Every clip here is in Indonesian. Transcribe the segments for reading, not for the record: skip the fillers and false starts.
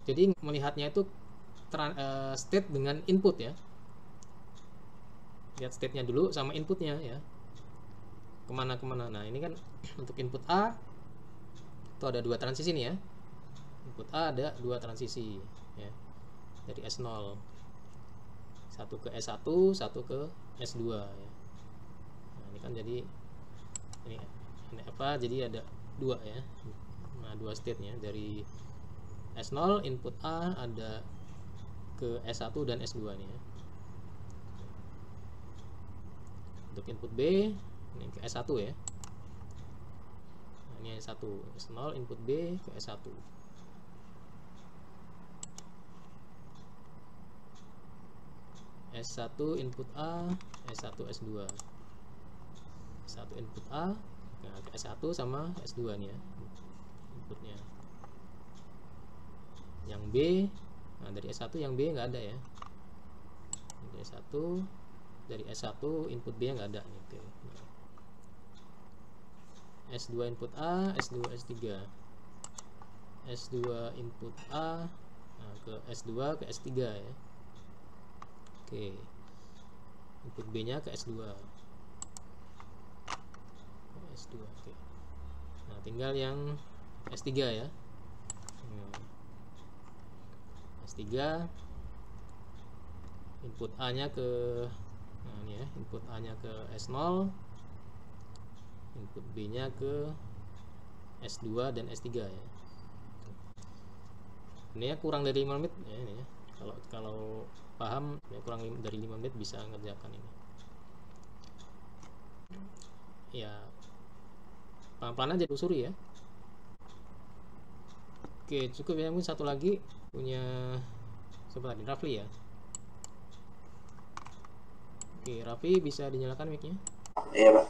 Jadi melihatnya itu state dengan input ya. Lihat state-nya dulu sama inputnya ya. Kemana. Nah ini kan untuk input A itu ada 2 transisi nih ya. Input A ada 2 transisi ya. Dari S0. Satu ke S1, satu ke S2 ya. Nah ini kan jadi ini apa? Jadi ada 2 ya. Nah 2 state-nya dari S0 input A ada ke S1 dan S2 nih ya. Untuk input B ini ke S1 ya. Nah, ini S1 S0 input B ke S1. S1 input A, S1 S2. S1 input A, nah ke S1 sama S2 nih ya inputnya. Yang B, nah dari S1 yang B nggak ada ya. Dari S1 input B nggak ada gitu. Nah, S2 input A, S2 S3. S2 input A, nah ke S2 ke S3 ya. Oke. Input B-nya ke S2. S2. Oke. Nah, tinggal yang S3 ya. S3 input A-nya ke nah ini ya, input A-nya ke S0, input B-nya ke S2 dan S3 ya. Ini ya kurang dari 5 menit ya ini ya. Kalau paham ya kurang dari 5 menit bisa ngerjakan ini. Ya pelan-pelan aja telusuri ya. Oke, cukup ya. Mungkin satu lagi punya siapa tadi? Rafli ya. Oke, Rafli bisa dinyalakan mic-nya? Iya, Pak.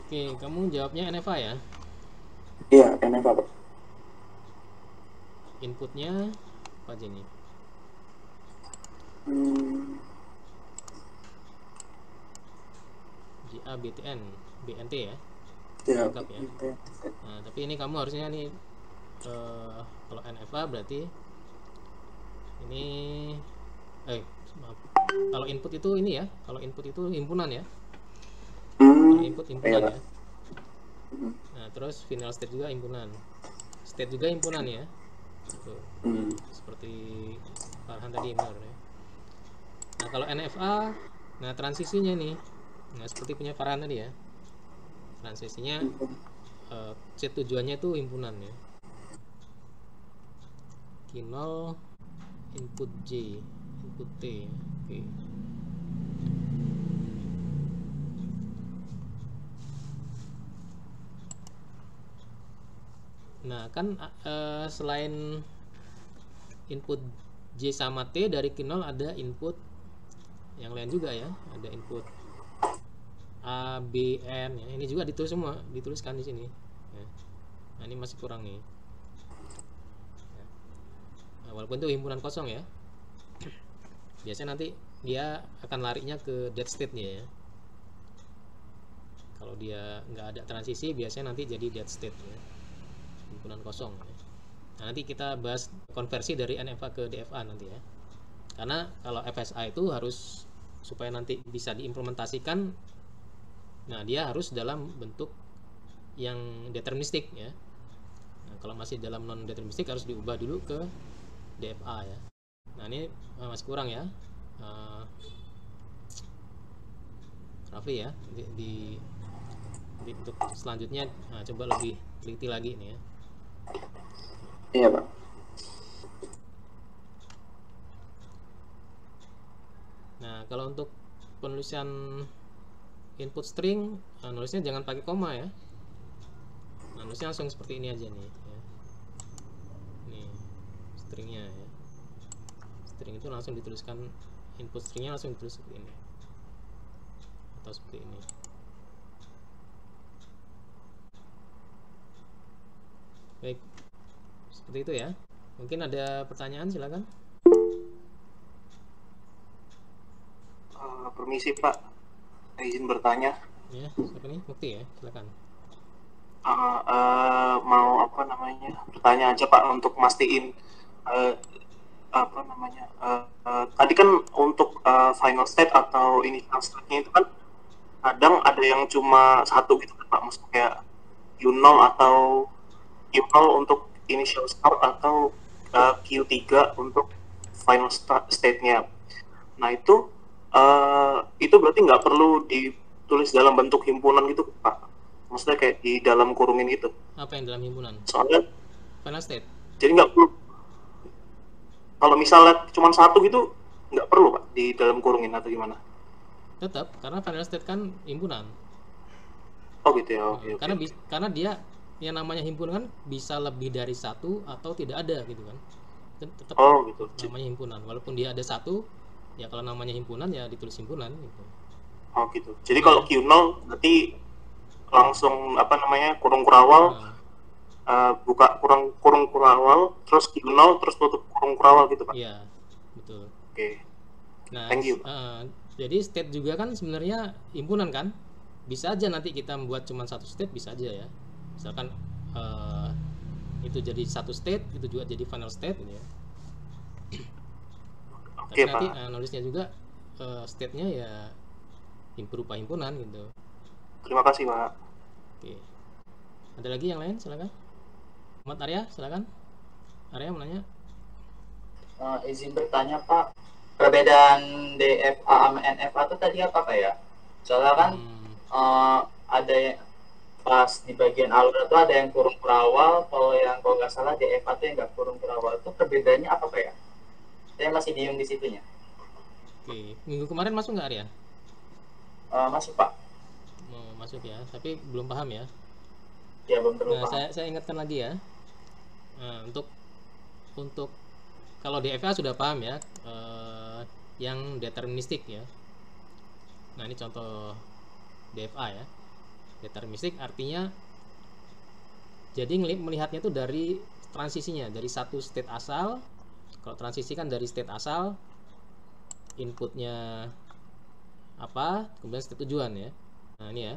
Oke, kamu jawabnya NFA ya? Iya, NFA, Pak. Inputnya apa aja nih? GA, BTN, BNT ya? Ya, Lengkap ya. Nah, tapi ini kamu harusnya nih kalau NFA berarti ini maaf. Kalau input itu ini ya, kalau input itu himpunan ya. Kalau input iya, himpunan Pak. ya. Nah, terus final state juga himpunan. State juga himpunan ya. Tuh. Seperti Farhan tadi benar ya. Nah, kalau NFA, nah transisinya nih. Nah, seperti punya Farhan tadi ya. Transisinya set tujuannya itu himpunan ya. Kinol input J, input T. Oke. Nah, kan selain input J sama T dari Kinol ada input yang lain juga ya. Ada input A, B, N ya. Ini juga ditulis semua, dituliskan di sini. Ya. Nah, ini masih kurang nih. Ya. Nah, walaupun itu himpunan kosong ya. Biasanya nanti dia akan larinya ke dead state-nya ya. Kalau dia nggak ada transisi, biasanya nanti jadi dead state ya. Himpunan kosong ya. Nah, nanti kita bahas konversi dari NFA ke DFA nanti ya. Karena kalau FSA itu harus supaya nanti bisa diimplementasikan, nah dia harus dalam bentuk yang deterministik ya. Nah, kalau masih dalam non deterministik harus diubah dulu ke DFA ya. Nah, ini masih kurang ya. Rafli ya, untuk selanjutnya coba lebih teliti lagi nih ya. Iya, Pak. Nah, kalau untuk penulisan input string, nulisnya jangan pakai koma ya. Nah, nulisnya langsung seperti ini aja nih ya. Nih stringnya ya. String itu langsung dituliskan, input stringnya langsung ditulis seperti ini atau seperti ini. Baik, seperti itu ya. Mungkin ada pertanyaan, silakan. Permisi, Pak. Izin bertanya. Ya, siapa nih? Mukti ya, silakan. Mau apa namanya bertanya aja Pak untuk mastiin apa namanya tadi kan untuk final state atau initial state-nya itu kan kadang ada yang cuma satu gitu kan Pak, maksudnya kayak U0 atau U0 untuk initial start atau Q3 untuk final state-nya. Nah itu berarti nggak perlu ditulis dalam bentuk himpunan gitu Pak, maksudnya kayak di dalam kurungin gitu. Apa yang dalam himpunan? Soalnya Final state. jadi nggak perlu, kalau misalnya cuma satu gitu nggak perlu Pak di dalam kurungin atau gimana? Tetap, karena final state kan himpunan. Oh gitu ya, oke. Karena dia yang namanya himpunan kan bisa lebih dari satu atau tidak ada gitu kan. Tetap Oh gitu. namanya himpunan. Walaupun dia ada satu, ya kalau namanya himpunan ya ditulis himpunan gitu. Oh gitu. Jadi kalau Q0 berarti langsung apa namanya kurung kurawal, buka kurung kurawal, terus Q0 terus tutup kurung kurawal gitu Pak. Iya, betul. Oke. Nah, Thank you. jadi state juga kan sebenarnya himpunan kan. Bisa aja nanti kita membuat cuma satu state, bisa aja ya. Misalkan itu jadi satu state, itu juga jadi final state gitu ya. Oke, Tapi nanti Pak. nulisnya juga state-nya ya berupa himpunan gitu. Terima kasih Pak. Oke. Ada lagi yang lain? Silakan. Muhammad Arya, silakan. Arya mau nanya. Izin bertanya Pak, perbedaan DFA sama NFA itu tadi apa Pak ya? Soalnya kan ada yang pas di bagian alur itu ada yang kurung kurawal, kalau nggak salah DFA itu yang nggak kurung kurawal, itu perbedaannya apa Pak ya? Saya masih bingung di situnya. Oke, minggu kemarin masuk nggak Arya? Masih Pak. Mau masuk ya, tapi belum paham ya. Ya belum terlalu Nah, paham. saya ingatkan lagi ya. Nah, untuk kalau DFA sudah paham ya, yang deterministik ya. Nah, ini contoh DFA ya. Deterministik artinya jadi melihatnya itu dari transisinya, dari satu state asal. Kalau transisi kan dari state asal, inputnya apa, kemudian state tujuan ya. Nah, ini ya.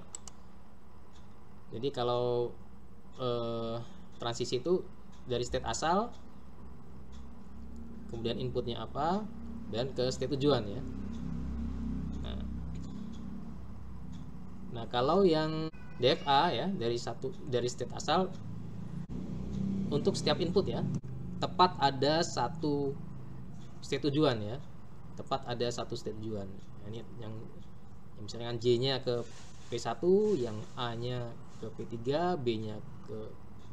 Jadi kalau transisi itu dari state asal, kemudian inputnya apa, dan ke state tujuan ya. Nah, kalau yang DFA ya dari state asal, untuk setiap input ya tepat ada satu state tujuan ya, tepat ada satu state tujuan. Nah, ini yang misalnya J-nya ke P1, yang A-nya ke P3, B-nya ke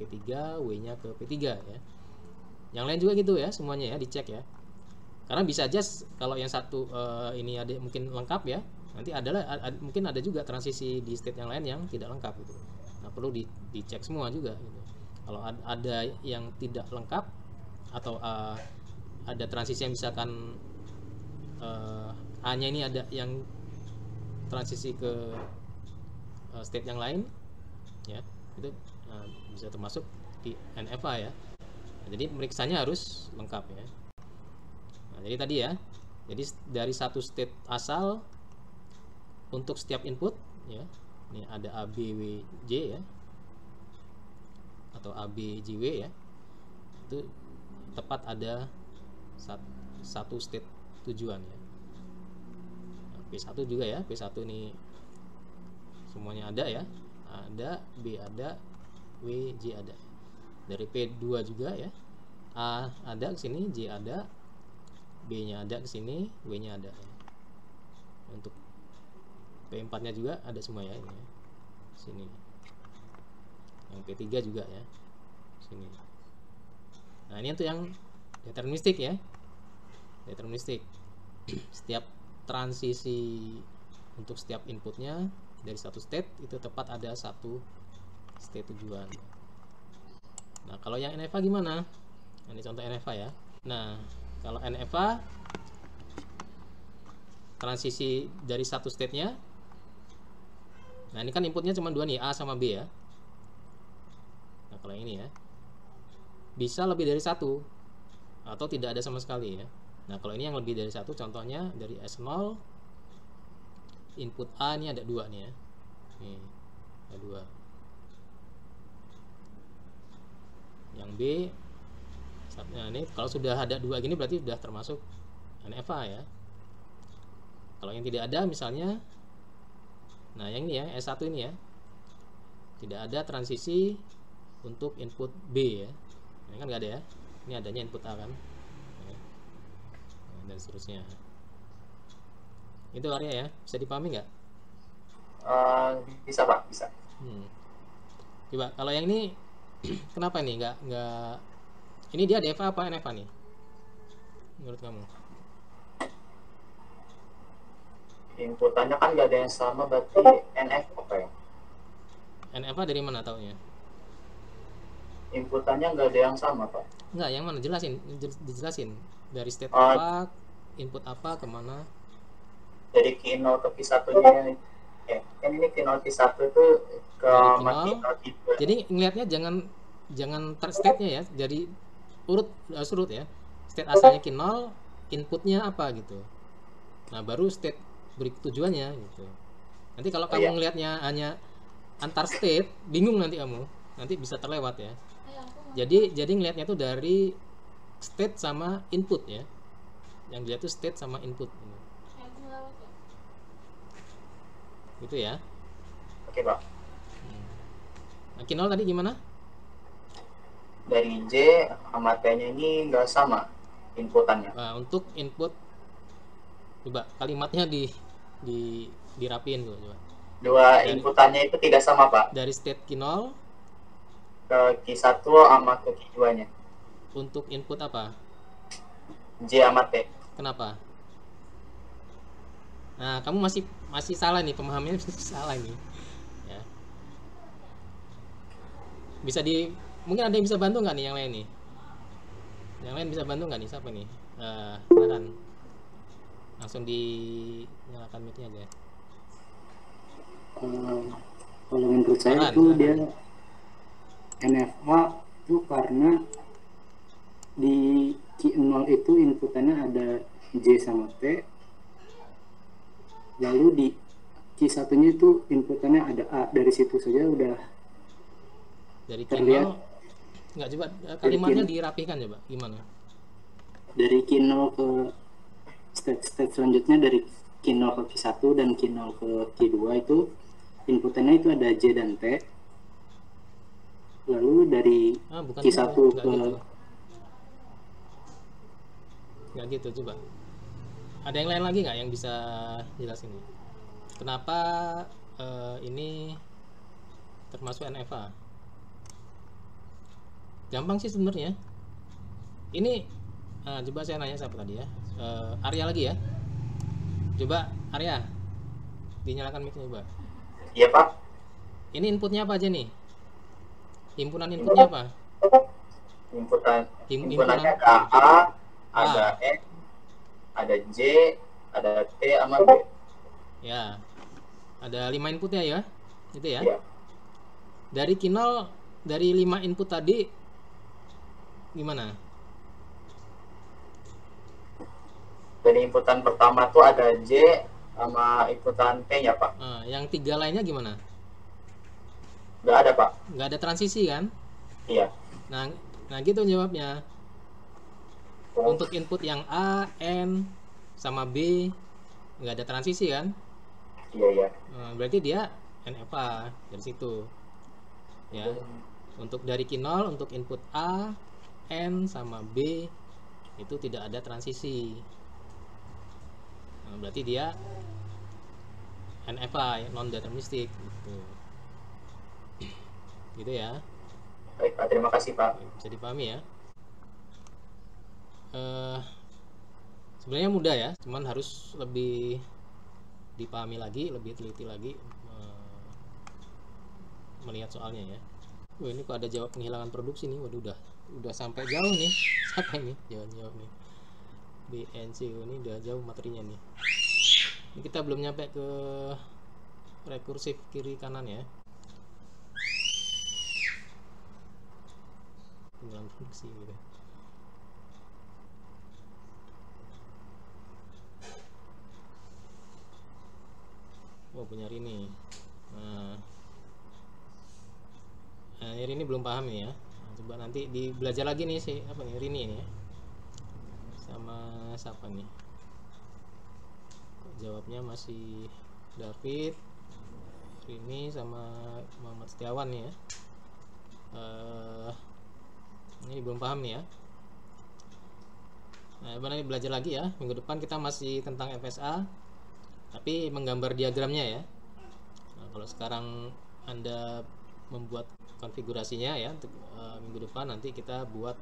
P3, W-nya ke P3 ya. Yang lain juga gitu ya, semuanya ya dicek ya. Karena bisa aja kalau yang satu ini ada mungkin lengkap ya, nanti mungkin ada juga transisi di state yang lain yang tidak lengkap gitu. Nah, perlu dicek semua juga gitu. Kalau ada yang tidak lengkap atau ada transisi yang misalkan A-nya ini ada yang transisi ke state yang lain ya, itu bisa termasuk di NFA ya. Nah, jadi periksanya harus lengkap ya. Nah, jadi tadi ya, jadi dari satu state asal untuk setiap input ya, ini ada A, B, W, J ya, atau A, B, J, W ya, itu tepat ada satu state tujuan ya. Nah, P1 juga ya, P1 ini semuanya ada ya, ada, B ada, W, J ada. Dari P2 juga ya, A ada ke sini, J ada, B-nya ada ke sini, W-nya ada ya. Untuk P4-nya juga ada semua ya, ini ya. Sini. Yang P3 juga ya. Sini. Nah, ini untuk yang deterministik ya. Deterministik. Setiap transisi untuk setiap inputnya dari satu state itu tepat ada satu state tujuan. Nah, kalau yang NFA gimana? Nah, ini contoh NFA ya. Nah, kalau NFA transisi dari satu state-nya. Nah, ini kan inputnya cuma dua nih, A sama B ya. Nah, kalau yang ini ya, bisa lebih dari satu atau tidak ada sama sekali ya. Nah, kalau ini yang lebih dari satu, contohnya dari S0 input A ini ada dua nih ya. Nih, ada dua. yang B. Nah, ini kalau sudah ada dua gini berarti sudah termasuk NFA ya. Kalau yang tidak ada misalnya, nah yang ini ya, S1 ini ya, tidak ada transisi untuk input B ya. Ini kan nggak ada ya, ini adanya input A kan, dan seterusnya. Itu Arya ya, bisa dipahami nggak? Bisa Pak, bisa. Coba kalau yang ini kenapa ini nggak ini dia DFA apa NFA nih menurut kamu? Inputannya kan nggak ada yang sama, berarti NF apa ya? NFA dari mana taunya? Inputannya nggak ada yang sama Pak. Nggak, yang mana? Dijelasin dari state apa, input apa, kemana? Dari Q0 ke Q1 nya kan ini Q0 Q1 itu ke Q0. Jadi ngelihatnya jangan state-nya ya, jadi urut ya. State asalnya Q0, inputnya apa gitu. Nah, baru state tujuannya gitu. Nanti kalau kamu ngelihatnya hanya antar state, bingung nanti kamu. Nanti bisa terlewat ya. Jadi ngelihatnya tuh dari state sama input ya. Yang dilihat tuh state sama input. Gitu ya. Oke Pak. Nah, Q0 tadi gimana? Dari J sama T-nya ini nggak sama inputannya. Nah, untuk input coba kalimatnya dirapiin dulu coba. Dua inputannya itu tidak sama Pak. Dari state Q0 ke Q1 sama ke Q2 nya. Untuk input apa? J sama T. Kenapa? Nah, kamu masih salah nih, pemahamannya salah nih. Ya. Mungkin ada yang bisa bantu nggak nih yang lain nih? Yang lain bisa bantu nggak nih? Siapa nih? Silakan. Langsung dinyalakan mic-nya aja. Kalau menurut saya itu dia NFA itu karena di Q0 itu inputannya ada J sama T, lalu di Q1 nya itu inputannya ada A. Dari situ saja udah dari terlihat. Nggak, coba kalimatnya dirapihkan coba gimana? Dari Q0 ke state selanjutnya, dari Q0 ke Q1 dan Q0 ke Q2 itu inputannya itu ada J dan T. Lalu dari Q1 ke nggak gitu, coba ada yang lain lagi nggak yang bisa jelasin nih kenapa ini termasuk NFA? Gampang sih sebenarnya ini. Coba saya nanya siapa tadi ya, Arya lagi ya, coba Arya dinyalakan mic-nya coba. Iya Pak. Ini inputnya apa aja nih? Himpunan inputnya apa? Inputannya ada A, ada N, ada J, ada T sama B. Ya, ada 5 inputnya ya, itu ya. Iya. Dari Q0, dari 5 input tadi gimana? Dari inputan pertama tuh ada J sama inputan T nya Pak. Yang 3 lainnya gimana? Nggak ada Pak. Nggak ada transisi kan? Iya. Nah gitu jawabnya. Untuk input yang A, N, sama B nggak ada transisi kan? Iya. Berarti dia NFA dari situ. Ya. Untuk dari Q0 untuk input A, N, sama B itu tidak ada transisi. Berarti dia NFA, non deterministik gitu. Gitu ya. Baik Pak, terima kasih Pak. Bisa dipahami ya. Sebenarnya mudah ya, cuman harus lebih dipahami lagi, lebih teliti lagi melihat soalnya ya. Ini kok ada jawab penghilangan produksi nih. Waduh, udah sampai jauh nih. Siapa ini jawab nih? BNC ini udah jauh materinya nih. Ini kita belum nyampe ke rekursif kiri kanan ya. Penghilangan produksi gitu. Punya Rini. Nah, ini belum paham ya. Coba nanti belajar lagi nih si apa nih Rini ini ya. Sama siapa nih? Kok jawabnya masih David, Rini sama Muhammad Setiawan nih ya. Ini belum paham nih ya. Nah, benar belajar lagi ya. Minggu depan kita masih tentang FSA, tapi menggambar diagramnya ya. Nah, kalau sekarang Anda membuat konfigurasinya ya, untuk minggu depan nanti kita buat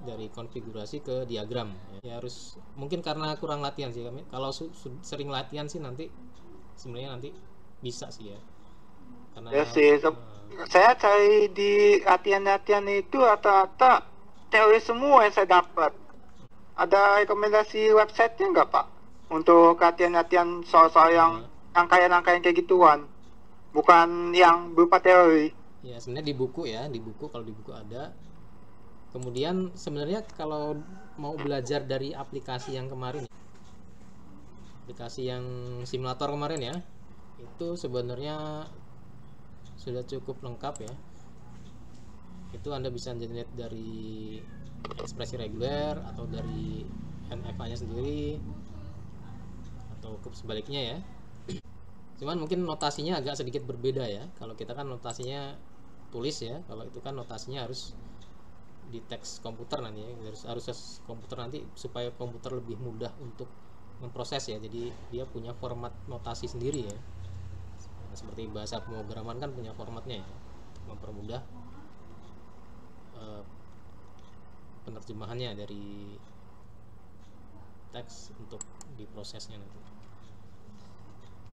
dari konfigurasi ke diagram. Ya harus, mungkin karena kurang latihan sih kami. Kalau sering latihan sih nanti sebenarnya nanti bisa sih ya. Karena Ya sih, saya cari di latihan-latihan itu rata-rata teori semua yang saya dapat. Ada rekomendasi website-nya nggak Pak? Untuk latihan-latihan soal-soal yang rangkaian-rangkaian kayak gituan. Bukan yang berupa teori. Ya sebenarnya di buku ya, di buku, kalau di buku ada. Kemudian sebenarnya kalau mau belajar dari aplikasi yang kemarin, aplikasi yang simulator kemarin ya, itu sebenarnya sudah cukup lengkap ya. Itu Anda bisa lihat dari ekspresi reguler atau dari NFA nya sendiri atau sebaliknya ya. Cuman mungkin notasinya agak sedikit berbeda ya. Kalau kita kan notasinya tulis ya, kalau itu kan notasinya harus di teks komputer nanti ya. Harus komputer nanti supaya komputer lebih mudah untuk memproses ya. Jadi dia punya format notasi sendiri ya. Seperti bahasa pemrograman kan punya formatnya ya, untuk mempermudah penerjemahannya dari teks untuk diprosesnya nanti.